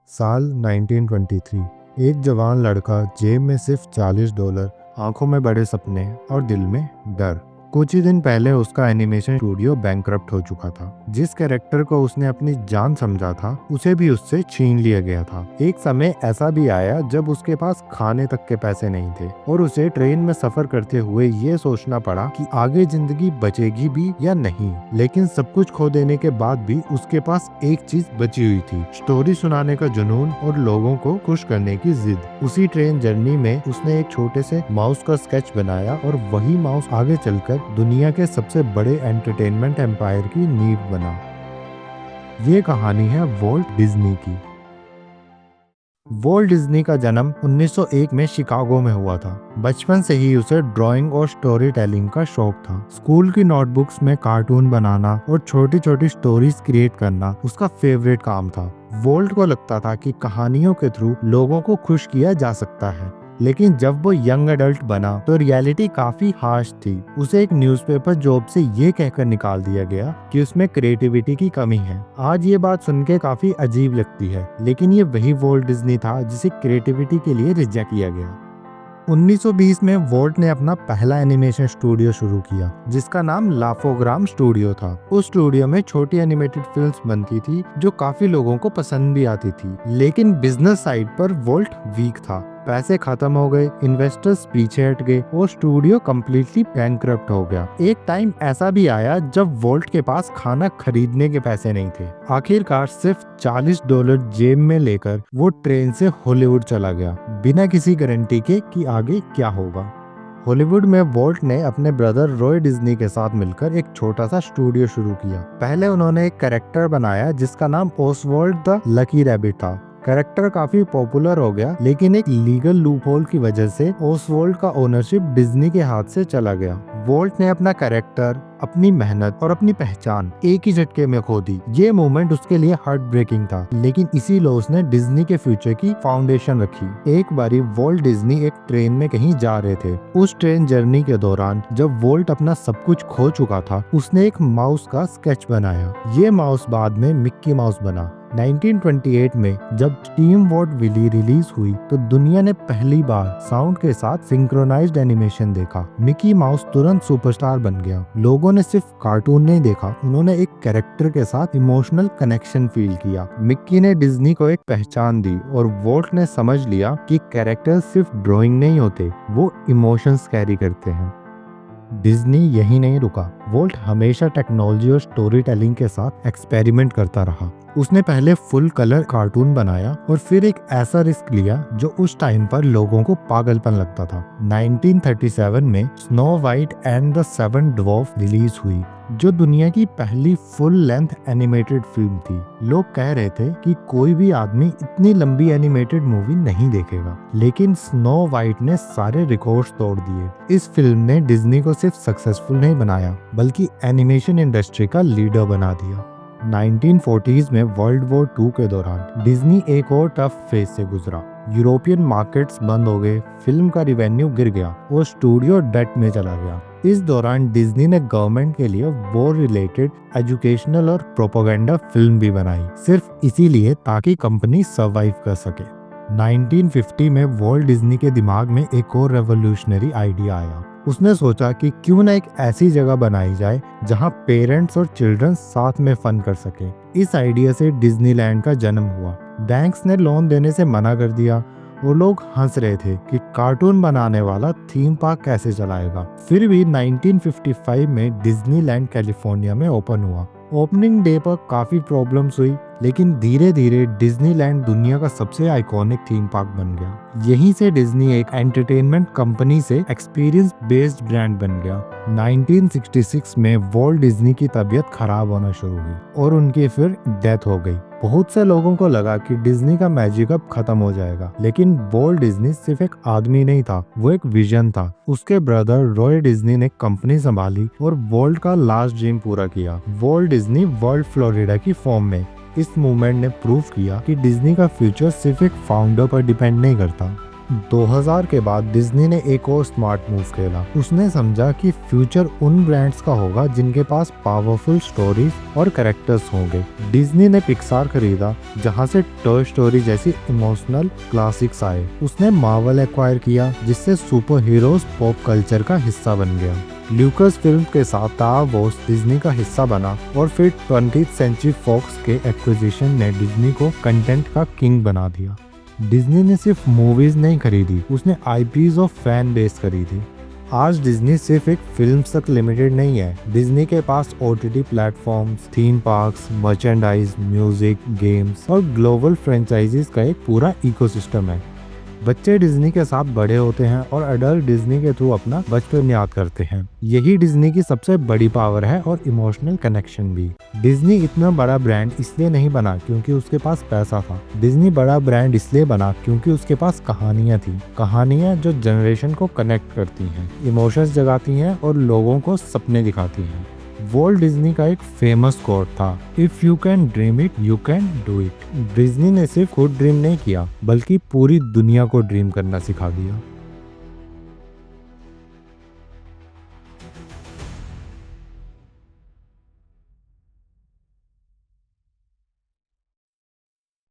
साल 1923। एक जवान लड़का, जेब में सिर्फ $40, आंखों में बड़े सपने और दिल में डर। कुछ ही दिन पहले उसका एनिमेशन स्टूडियो बैंकरप्ट हो चुका था। जिस कैरेक्टर को उसने अपनी जान समझा था, उसे भी उससे छीन लिया गया था। एक समय ऐसा भी आया जब उसके पास खाने तक के पैसे नहीं थे और उसे ट्रेन में सफर करते हुए ये सोचना पड़ा कि आगे जिंदगी बचेगी भी या नहीं। लेकिन सब कुछ खो देने के बाद भी उसके पास एक चीज बची हुई थी, स्टोरी सुनाने का जुनून और लोगों को खुश करने की जिद। उसी ट्रेन जर्नी में उसने एक छोटे से माउस का स्केच बनाया और वही माउस आगे चलकर दुनिया के सबसे बड़े एंटरटेनमेंट एम्पायर की नींव बना। ये कहानी है वॉल्ट डिज्नी की। वॉल्ट डिज्नी का जन्म 1901 में शिकागो में हुआ था। बचपन से ही उसे ड्राइंग और स्टोरी टेलिंग का शौक था। स्कूल की नोटबुक्स में कार्टून बनाना और छोटी छोटी स्टोरीज क्रिएट करना उसका फेवरेट काम था। वॉल्ट को लगता था कि कहानियों के थ्रू लोगों को खुश किया जा सकता है। लेकिन जब वो यंग एडल्ट बना तो रियलिटी काफी हार्श थी। उसे एक न्यूज़पेपर जॉब से ये कहकर निकाल दिया गया कि उसमें क्रिएटिविटी की कमी है। आज ये बात सुन के काफी अजीब लगती है, लेकिन ये वही वॉल्ट डिज्नी था जिसे क्रिएटिविटी के लिए रिजेक्ट किया गया। 1920 में वॉल्ट ने अपना पहला एनिमेशन स्टूडियो शुरू किया, जिसका नाम लाफोग्राम स्टूडियो था। उस स्टूडियो में छोटी एनिमेटेड फिल्म्स बनती थी जो काफी लोगों को पसंद भी आती थी। लेकिन बिजनेस साइड पर वॉल्ट वीक था। पैसे खत्म हो गए, इन्वेस्टर्स पीछे हट गए और स्टूडियो कम्प्लीटली बैंकरप्ट हो गया। एक टाइम ऐसा भी आया जब वॉल्ट के पास खाना खरीदने के पैसे नहीं थे। आखिरकार सिर्फ $40 जेब में लेकर वो ट्रेन से हॉलीवुड चला गया, बिना किसी गारंटी के कि आगे क्या होगा। हॉलीवुड में वॉल्ट ने अपने ब्रदर रॉय डिज्नी के साथ मिलकर एक छोटा सा स्टूडियो शुरू किया। पहले उन्होंने एक कैरेक्टर बनाया जिसका नाम ओसवाल्ड द लकी रैबिट था। कैरेक्टर काफी पॉपुलर हो गया, लेकिन एक लीगल लूपहोल की वजह से ओसवाल्ड का ओनरशिप डिज्नी के हाथ से चला गया। वॉल्ट ने अपना कैरेक्टर, अपनी मेहनत और अपनी पहचान एक ही झटके में खो दी। ये मोमेंट उसके लिए हार्ट ब्रेकिंग था, लेकिन इसी लॉस ने डिज्नी के फ्यूचर की फाउंडेशन रखी। एक बारी वॉल्ट डिज्नी एक ट्रेन में कहीं जा रहे थे। उस ट्रेन जर्नी के दौरान जब वॉल्ट अपना सब कुछ खो चुका था, उसने एक माउस का स्केच बनाया। ये माउस बाद में मिक्की माउस बना। 1928 में जब टीम वॉट विली रिलीज हुई तो दुनिया ने पहली बार साउंड के साथ सिंक्रोनाइज्ड एनिमेशन देखा। मिकी माउस तुरंत सुपरस्टार बन गया। लोगों ने सिर्फ कार्टून नहीं देखा, उन्होंने एक कैरेक्टर के साथ इमोशनल कनेक्शन फील किया। मिक्की ने डिज्नी को एक पहचान दी और वॉल्ट ने समझ लिया कि कैरेक्टर सिर्फ ड्राइंग नहीं होते, वो इमोशंस कैरी करते हैं। डिज्नी यही नहीं रुका। वॉल्ट हमेशा टेक्नोलॉजी और स्टोरी टेलिंग के साथ एक्सपेरिमेंट करता रहा। उसने पहले फुल कलर कार्टून बनाया और फिर एक ऐसा रिस्क लिया जो उस टाइम पर लोगों को पागलपन लगता था। 1937 में snow white and the seven dwarf release हुई, जो दुनिया की पहली फुल लेंथ एनिमेटेड फिल्म थी। लोग कह रहे थे कि कोई भी आदमी इतनी लंबी एनिमेटेड मूवी नहीं देखेगा, लेकिन स्नो वाइट ने सारे रिकॉर्ड्स तोड़ दिए। इस फिल्म ने डिज्नी को सिर्फ सक्सेसफुल नहीं बनाया, बल्कि एनिमेशन इंडस्ट्री का लीडर बना दिया। 1940s में वर्ल्ड वॉर 2 के दौरान डिज्नी एक और टफ फेज से गुजरा। यूरोपियन मार्केट्स बंद हो गए, फिल्म का रिवेन्यू गिर गया और स्टूडियो डेट में चला गया। इस दौरान डिज्नी ने गवर्नमेंट के लिए वॉर रिलेटेड एजुकेशनल और प्रोपेगेंडा फिल्म भी बनाई, सिर्फ इसीलिए ताकि कंपनी सर्वाइव कर सके। 1950 में वॉल्ट डिज्नी के दिमाग में एक और रेवोल्यूशनरी आइडिया आया। उसने सोचा कि क्यों न एक ऐसी जगह बनाई जाए जहां पेरेंट्स और चिल्ड्रन साथ में फन कर सके। इस आइडिया से डिज्नीलैंड का जन्म हुआ। बैंक्स ने लोन देने से मना कर दिया और लोग हंस रहे थे कि कार्टून बनाने वाला थीम पार्क कैसे चलाएगा। फिर भी 1955 में डिज्नीलैंड कैलिफोर्निया में ओपन हुआ। ओपनिंग डे पर काफी प्रॉब्लम्स हुई, लेकिन धीरे धीरे डिज्नीलैंड दुनिया का सबसे आइकॉनिक थीम पार्क बन गया। यहीं से डिज्नी एक एंटरटेनमेंट कंपनी से एक्सपीरियंस बेस्ड ब्रांड बन गया। 1966 में वॉल्ट डिज्नी की तबीयत खराब होना शुरू हुई और उनकी फिर डेथ हो गई। बहुत से लोगों को लगा कि डिज्नी का मैजिक अब खत्म हो जाएगा, लेकिन वॉल्ट डिज्नी सिर्फ एक आदमी नहीं था, वो एक विजन था। उसके ब्रदर रॉय डिज्नी ने कंपनी संभाली और वॉल्ट का लास्ट ड्रीम पूरा किया। वॉल्ट डिज्नी वर्ल्ड फ्लोरिडा की फॉर्म में। इस मूवमेंट ने प्रूव किया कि डिज्नी का फ्यूचर सिर्फ एक फाउंडर पर डिपेंड नहीं करता, 2000 के बाद डिज्नी ने एक और स्मार्ट मूव खेला। उसने समझा कि फ्यूचर उन ब्रांड्स का होगा जिनके पास पावरफुल स्टोरीज और कैरेक्टर्स होंगे। डिज्नी ने पिक्सार खरीदा, जहां से टॉय स्टोरी जैसी इमोशनल क्लासिक्स आए। उसने मार्वल एक्वायर किया, जिससे सुपर हीरोज पॉप कल्चर का हिस्सा बन गया। ल्यूकस फिल्म के साथ स्टार वॉर्स डिज्नी का हिस्सा बना और फिर 20th सेंचुरी फॉक्स के एक्विजिशन ने डिज्नी को कंटेंट का किंग बना दिया। डिज्नी ने सिर्फ मूवीज नहीं खरीदी, उसने आईपीज और फैन बेस खरीदी। आज डिज्नी सिर्फ एक फिल्म तक लिमिटेड नहीं है। डिज्नी के पास OTT platforms, theme parks, merchandise, music, games और ग्लोबल फ्रेंचाइजीज का एक पूरा इकोसिस्टम है। बच्चे डिज्नी के साथ बड़े होते हैं और अडल्ट डिज्नी के थ्रू अपना बचपन याद करते हैं। यही डिज्नी की सबसे बड़ी पावर है और इमोशनल कनेक्शन भी। डिज्नी इतना बड़ा ब्रांड इसलिए नहीं बना क्योंकि उसके पास पैसा था। डिज्नी बड़ा ब्रांड इसलिए बना क्योंकि उसके पास कहानियां थी। कहानियां जो जनरेशन को कनेक्ट करती हैं, इमोशंस जगाती हैं और लोगों को सपने दिखाती हैं। वॉल्ट डिज्नी का एक फेमस कोट था, if you can dream it you can do it. Disney ने सिर्फ खुद ड्रीम नहीं किया, बल्कि पूरी दुनिया को ड्रीम करना सिखा दिया।